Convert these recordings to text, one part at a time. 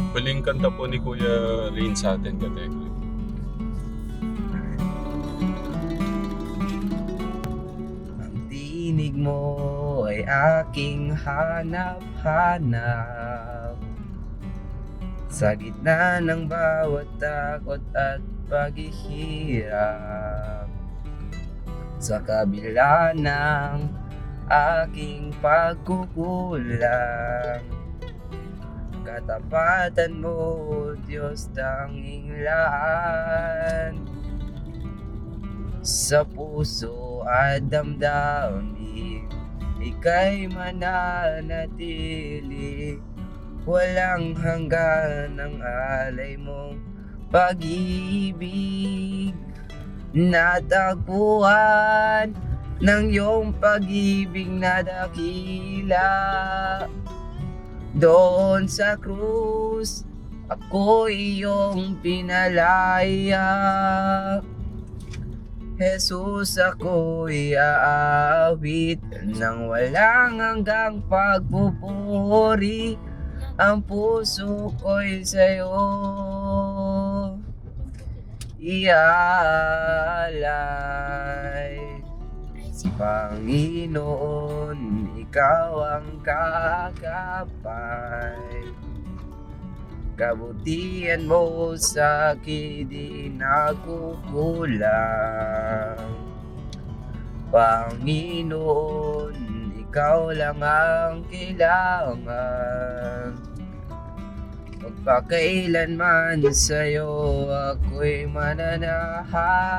Huling kanta po ni Kuya Rain sa atin, Katekram. Ang tinig mo ay aking hanap-hanap sa gitna ng bawat takot at paghihirap. Sa kabila ng aking pagkukulang, katapatan mo, Diyos, tanging laan. Sa puso at damdamin, ika'y mananatili. Walang hanggan ang alay mong pag-ibig. Natagpuan ng iyong pag-ibig na dakila. Doon sa krus, ako iyong pinalaya. Jesus, ako'y aawit ng walang hanggang pagpupuri. Ang puso ko'y sa'yo iaalay. Panginoon, ikaw ang kakapay. Kabutihan mo sa akin di nakukulang. Panginoon, ikaw lang ang kailangan. Magpakailanman sa'yo ako'y mananahan.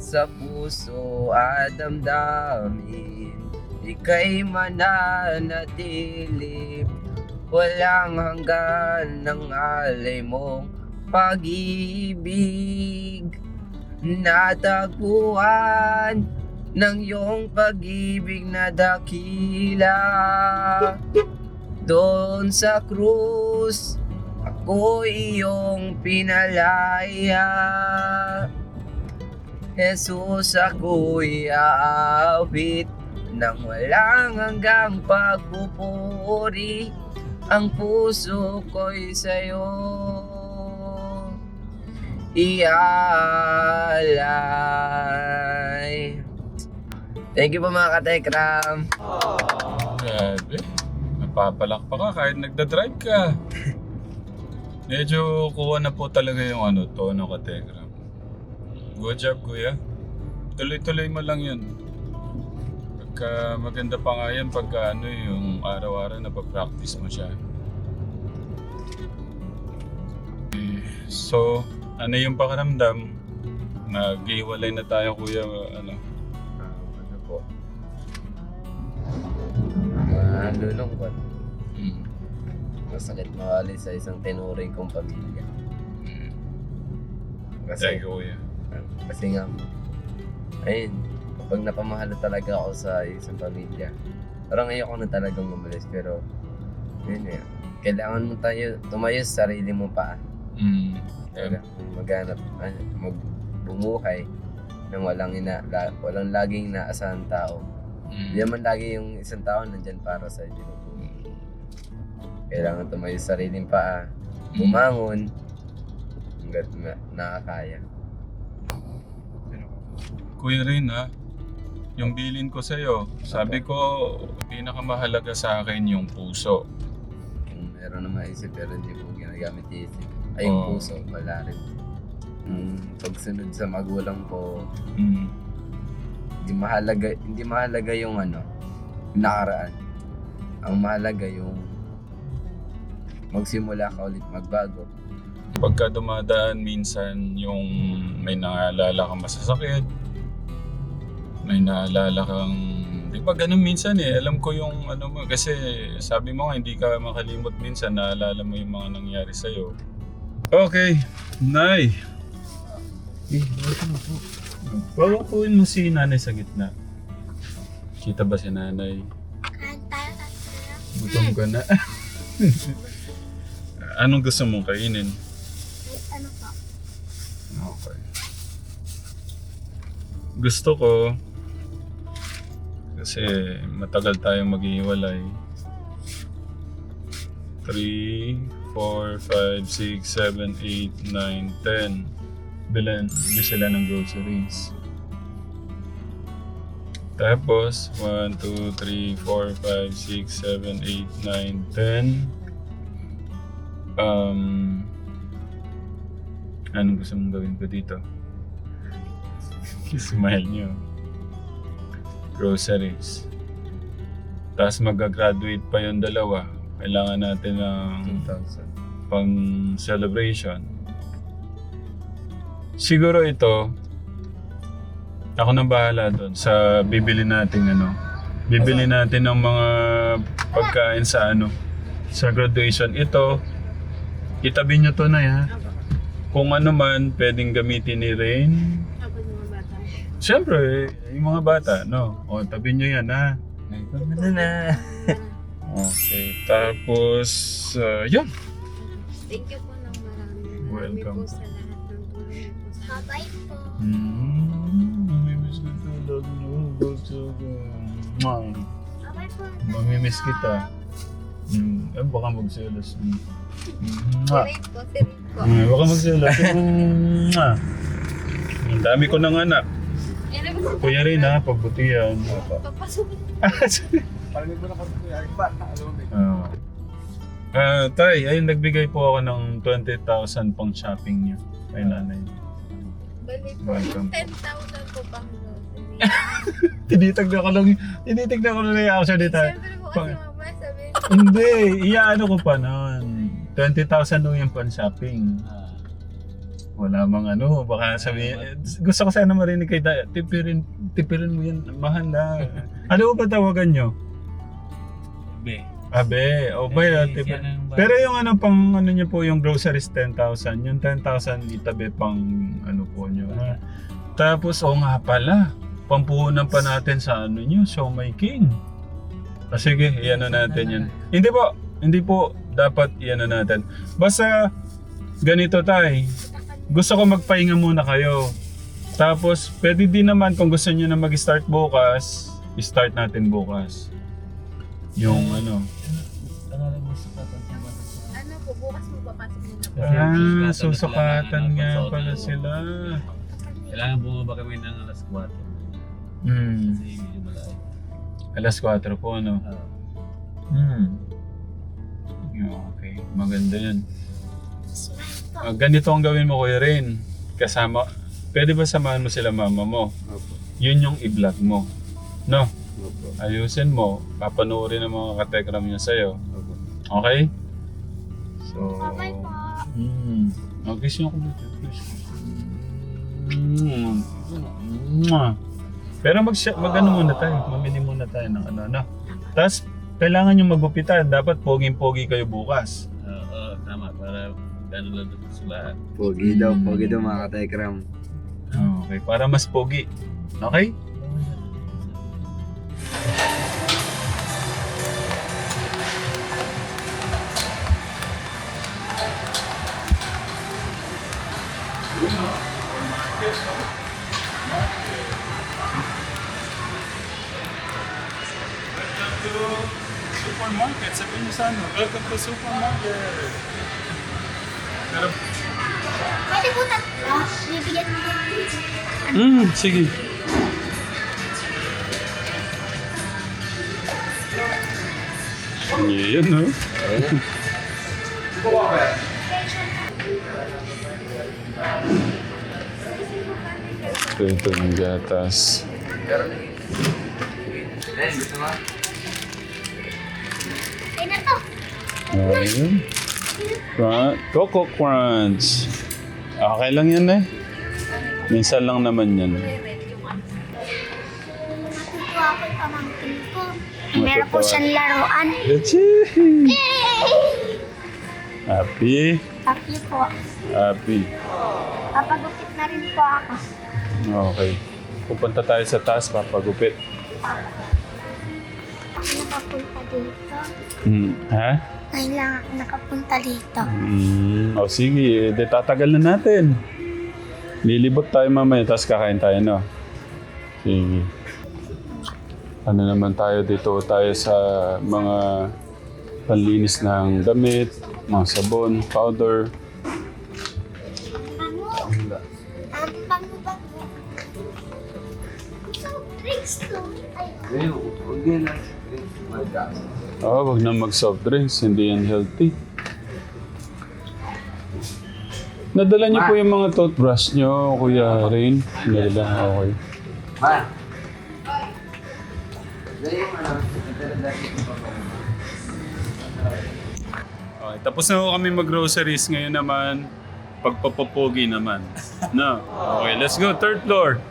Sa puso at damdamin, ika'y mananatili. Walang hanggan ng alay mong pag-ibig. Natagpuan ng iyong pag-ibig na dakila. Doon sa krus, ako iyong pinalaya. Jesus, ako'y aawit ng walang hanggang pagpupuri. Ang puso ko'y sa'yo iaalay. Thank you po mga katekram. Grabe. Napapalakpak ka kahit nagdadrive ka. Medyo kuha na po talaga yung tono, Katekram. Good job, Kuya. Tuloy-tuloy mo lang yun. Pagka maganda pa nga yan, pagka yung araw-araw na pag-practice mo siya. So, ano yung pakiramdam? Nag-iwalay na tayo, Kuya, Ano po? Malulungkot. Masakit mawali sa isang tinuring kong pamilya. Thank you, Kuya. Kasi nga, ayun, kapag napamahalo talaga ako sa isang pamilya, parang ayoko na talagang umalis, pero yun eh, kailangan mo tumayo sa sarili mo pa. Maghanap, bumuhay ng walang laging naasahan tao. Hindi naman lagi yung isang tao nandyan para sa inyo. Kailangan tumayo sa sariling paa, bumangon, hanggat nakakaya. Kuya Rain, yung bilin ko sa'yo, sabi ko, pinakamahalaga sa akin yung puso. Meron na maisip pero hindi po ginagamit isip. Ay, yung puso, wala rin. Pagsunod sa magulang ko, hindi mahalaga yung nakaraan. Ang mahalaga yung magsimula ka ulit magbago. Pagka dumadaan minsan yung may naalala kang masasakit, may naalala kang, di ba ganun minsan alam ko yung mo, kasi sabi mo nga hindi ka makalimot minsan, naalala mo yung mga nangyari sa'yo. Okay, Nay. Bawakuin mo si Nanay sa gitna. Kita ba si Nanay? Gutom ka na. Anong gusto mong kainin? Ano po? Okay. Gusto ko, kasi matagal tayong maghihiwalay, 3, 4, 5, 6, 7, 8, 9, 10. Bilan nyo sila ng groceries. Tapos, 1, 2, 3, 4, 5, 6, 7, 8, 9, 10. Anong gusto mong gawin ko dito? Smile nyo. Groceries. Tapos mag-graduate pa yung dalawa. Kailangan natin ng 2,000. pang celebration. Siguro ito, ako nang bahala doon sa bibili natin Bibili natin ng mga pagkain sa sa graduation. Ito, itabi nyo to na ya. Kung ano man, pwedeng gamitin ni Rain. Tapos mga bata. Siyempre, yung mga bata, no? O, tabi nyo yan, ha? Ito na. Okay, tapos, yun. Thank you po ng marami. Welcome. Marami po sa lahat ng tulong niyo po sa Bye po. Mamimiss ko tulog mo. Gusto ko. Bye po. Mamimiss kita. Baka magselos. Sirit po, sirit po. Baka magselos. Ang dami ko ng anak. Kuya rin ha, pagbutihan. Papasukin. Tay, ayun, nagbigay po ako ng 20,000 pang shopping niyo kay nanay. Bali po, Welcome. 10,000 po pang grocery. Tinitignan ko lang yung reaction ni tay. Siyempre po Pang- kasi mama sabi, Hindi, iyaano ko pa nun. 20,000 nung yung pan shopping. Wala mang baka sabihin, gusto ko sana marinig kay Daya, tipirin mo yan, mahal na. Ano ba tawagan nyo? Abe, o ba yun? Pero yung pang niyo po, yung groceries 10,000, yung 10,000 itabi pang po nyo. Ha? Tapos, nga pala, pampuhunan pa natin sa nyo, show making. Sige, iyan natin yan. Hindi po, dapat iyan natin. Basta, ganito tay. Gusto ko magpahinga muna kayo. Tapos, pwede din naman kung gusto niyo na mag-start bukas, i-start natin bukas. Yung ano po, bukas mo papasok nila po. susukatan nga pala sila. Kailangan bumaba kami ng alas 4. Kasi medyo malayo. Alas 4 po, Okay, maganda yan. Ganito ang gawin mo, Kuya Rain. Pwede ba samahan mo sila mama mo? Opo. Yun yung i-vlog mo. No? Opo. Ayusin mo. Papanoorin ng mga katekram niya sa'yo. Opo. Okay? So... Bye po. Kiss niyo ako dito. Pero mag-ano muna tayo. Mamili muna tayo ng Tapos, kailangan yung magupitan. Dapat poging-pogi kayo bukas. Oo, tama. Para gano'n lang doon sa lahat. Pogi daw mga katekram. Okay, para mas pogi. Okay? Supermarket, sabihin niyo sa welcome to supermarket. Pero, Pwede po tatlo. Bibigyan mo. sige. Yan, no? Ito yung gatas. Gusto mo? Kaya na to. Ayun. Coco Crunch. Okay lang yan Minsan lang naman yan. Natutuwa ko yung pamangkin ko. Meron po siyang laruan. Yay! Happy? Happy po. Happy. Papagupit na rin po ako. Okay. Pupunta tayo sa taas, papagupit. Ako nakapunta dito. Ha? Ngayon lang ako nakapunta dito. O sige, tatagal na natin. Lilibot tayo mamaya, tapos kakain tayo, no? Sige. Ano naman tayo dito? Tayo sa mga panlinis ng damit, mga sabon, powder. Bango. Ang bango-bango. So, drinks to. Ay, Ngayon, huwag yan lang. Mag-gas. Wag na mag-soft drinks, hindi yan healthy. Nadala niyo po yung mga toothbrush niyo, Kuya Rain. Nadala, okay. Ma! Dahil yung ano, dati ko pa ba? Okay, tapos na po kami mag-groceries ngayon naman. Pagpapapogi naman. No? Okay, let's go. Third floor.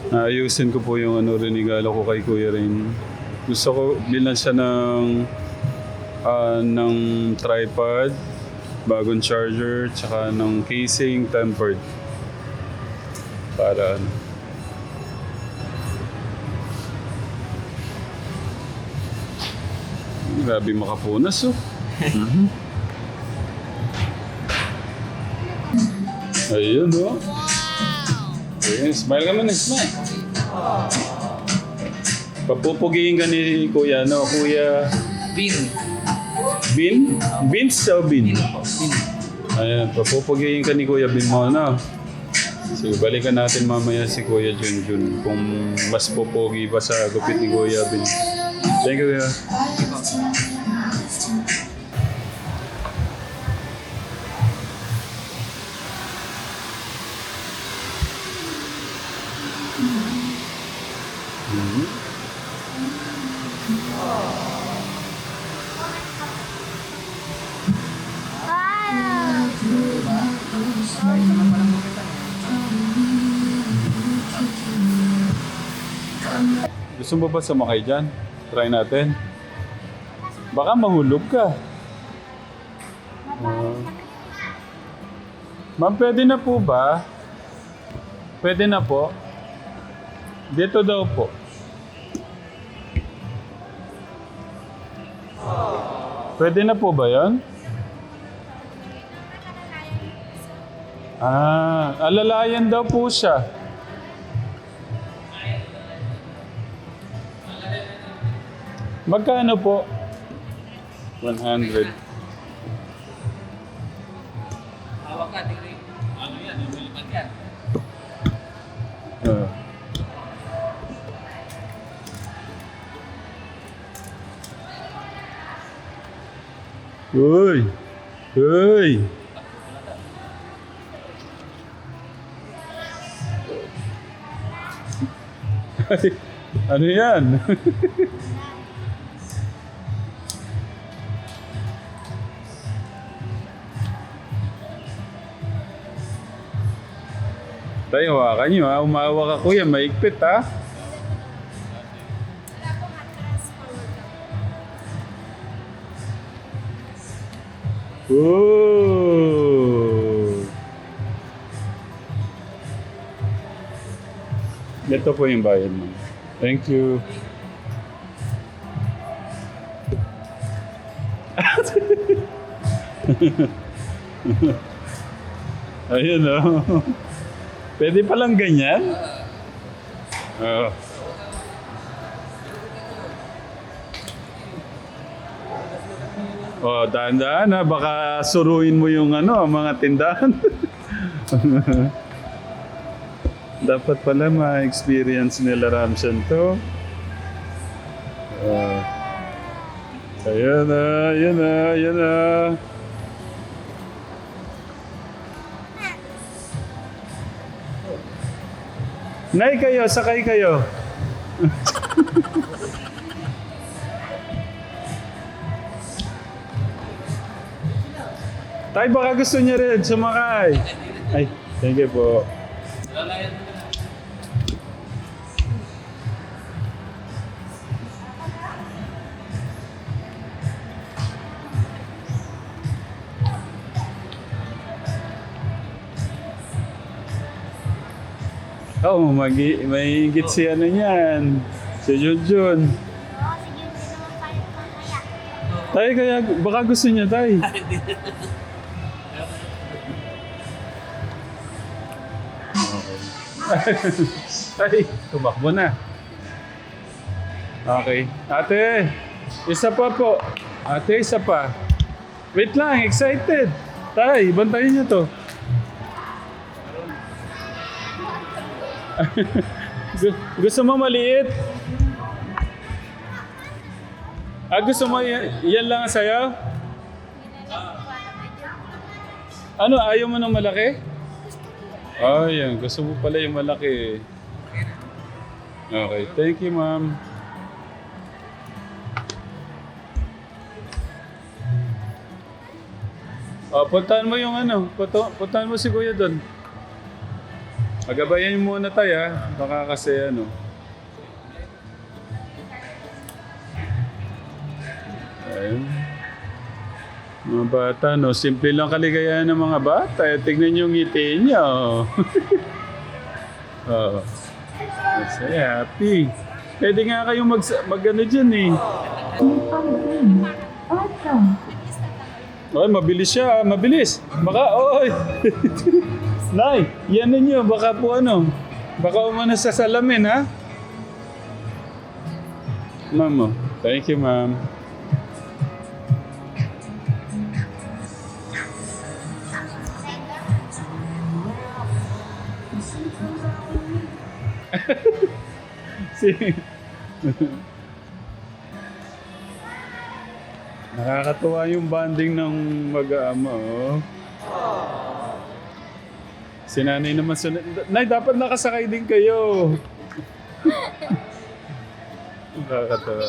ala. Ayusin ko po yung regalo ko kay Kuya Rain. Gusto ko bilan siya ng tripod, bagong charger, tsaka ng casing tempered. Para ano. Grabe makapunas oh. Ayun oh. Okay, smile ka man, smile. Papupugiin ka ni Kuya, no? Kuya... Bin? Vince o Bin? Ayan, papupugiin ka ni Kuya Bin mo, no? Sige, balikan natin mamaya si Kuya Junjun kung mas pupugi ba sa gupit ni Kuya Bin. Thank you, Kuya. Wow. Gusto mo ba sumakay dyan? Try natin. Baka mahulog ka. Ma'am, pwede na po ba? Pwede na po? Dito daw po. Pwede na po ba yan? Alalayan daw po siya. Magkano po? 100. Hawak ka, tingnan. Ano yan? Yung malipad yan. Uy! Uy! Ay, ano yan? Tayo, hawakan nyo ha. Umawa ka kuya, maigpit ha. Ooh. Ito po yung bayad mo. Thank you. Ayun oh. Pwede palang ganyan? Oo. Oh, dahan-dahan ha. Baka suruin mo yung mga tindahan. Dapat pala ma-experience nila Ramshan to. Ayan na, ayan na, ayan na. Nay kayo, sakay kayo. Tay, baka gusto niya rin sumakay. Ay, thank you po. Oh, may higit si niyan. Si Junjun. Oo, sige, hindi naman tayo mamaya. Tay, kaya baka gusto niya, tay. Ay, tumakbo na. Okay. Ate, isa pa po. Ate, isa pa. Wait lang, excited. Tay, bantayin niyo to. Gusto mo maliit? Gusto mo yan lang sa'yo? Ano, ayaw mo ng malaki? Yan. Gusto mo pala yung malaki. Okay, thank you, ma'am. Puntahan mo yung ano, puntahan mo si Kuya doon. Magabayan muna tayo ha, baka kasi ano. Ayun. Mga bata, no? Simple lang kaligayahan ng mga bata. Tignan yung ngiti niya, oh. Oo. Kasi happy. Pwede nga kayong mag-ano dyan, eh. Ay, mabilis siya, mabilis. Baka, oy. Nay, yan ninyo, baka po ano. Baka umano sa salamin, ha? Ma'am, thank you, ma'am. Nakakatuwa yung bonding ng mag-aama, oh. Si nanay naman sunod. Nay, dapat nakasakay din kayo. Nakakatuwa.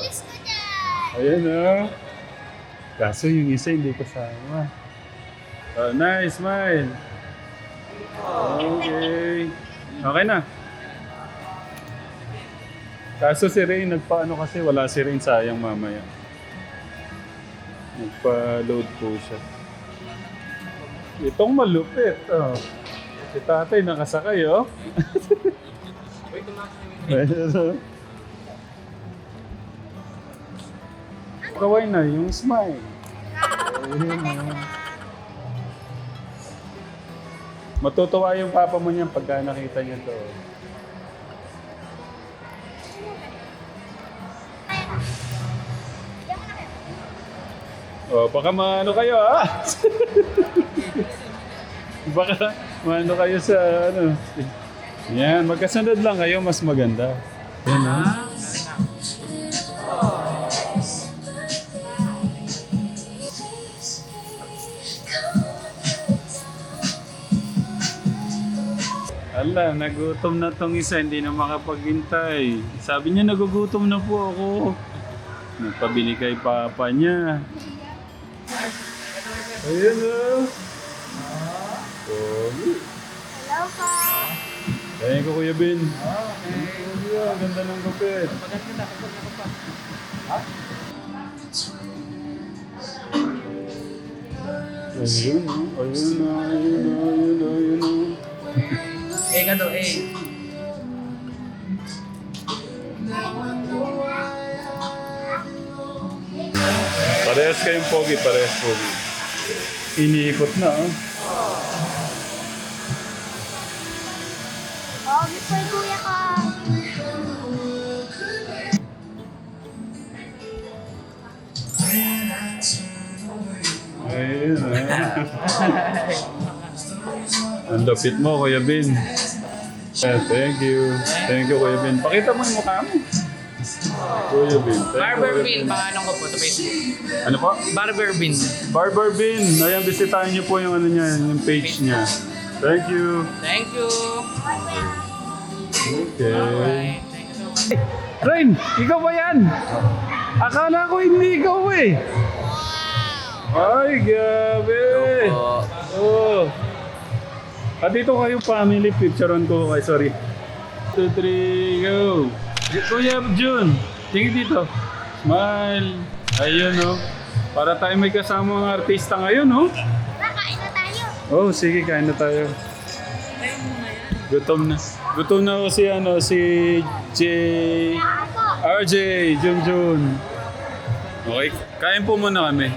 Ayan, oh. Kaso yung isa hindi kasama. Oh, nice, smile. Okay. Okay na. Kaso si Rain nagpaano kasi wala si Rain, sayang mamaya. Nagpa-load po siya. Itong malupit. Oh. Si tatay nakasakay, oh. Kaway na yung smile. Ayun, oh. Matutuwa yung papa mo niyan pagka nakita niya to. Oh, baka maano kayo, ha? Baka maano kayo sa ano. Yan, magkasunod lang kayo, mas maganda. Yan, ha? Ala, nagutom na tong isa, hindi na makapaghintay. Sabi niya, nagugutom na po ako. Nagpabili kay papa niya. Ayan, oh. Hello po. Ayan ko, Kuya Ben. Okay. Ganda ng gupit. Ayun, oh. Ayun. Ka to, Parehas kayong pogi, parehas pogi. Iniikot na, oh. Oh, gusto yung kuya ko. Ayun, Ang lapit mo, Kuya Ben. Thank you. Thank you, Kuya Ben. Pakita mo yung mukha mo. Kuya Ben. Barber Bean, pangalan ko po sa Facebook. Ano po? Barber Bean. Barber Bean. Ayan, bisitahin niyo po yung ano niya, yung page niya. Thank you. Thank you. Okay. Alright. Thank you so much. Rain, ikaw ba yan? Akala ko hindi ikaw eh. Ay, gabi. Oh. At dito kayo family, picturean ko. Ay, sorry. 2, 3, go. Kuya Jun, tingin dito. Smile. Ayun, oh. Para tayo may kasama mga artista ngayon, oh. Kain na tayo. Oh, sige, kain na tayo. Gutom na. Gutom na si RJ, Junjun. Okay, kain po muna kami.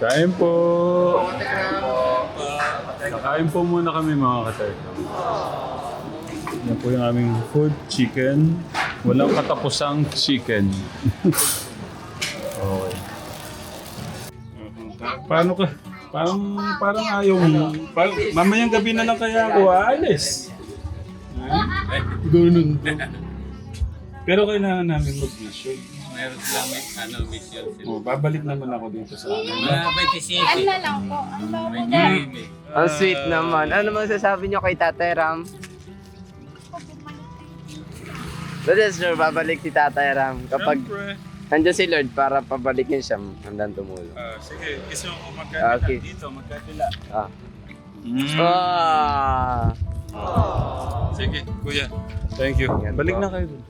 Kain po. Kakain po muna kami mga katay. Yan po yung aming food, chicken. Walang katapusang chicken. Okay. Paano ka? Parang ayaw mo. Mamayang gabi na lang kaya ako aalis. Ganun to. Pero kailangan namin mag-mission. Meron silang mission sila. Oh, babalik naman ako dito sa amin. Mga 27. Ano na lang po? Ang bago May na. dream eh. Ang sweet naman. Ano masasabi niyo kay Tatay Ram? Brother, sure, babalik si Tatay Ram kapag Siyempre. nandiyan si Lord para pabalikin siya hanggang tumulong. Sige, gusto ko magkabila Okay. dito, magkabila. Ah. Mm. Ah. Sige, kuya. Thank you. Balik na kayo dun.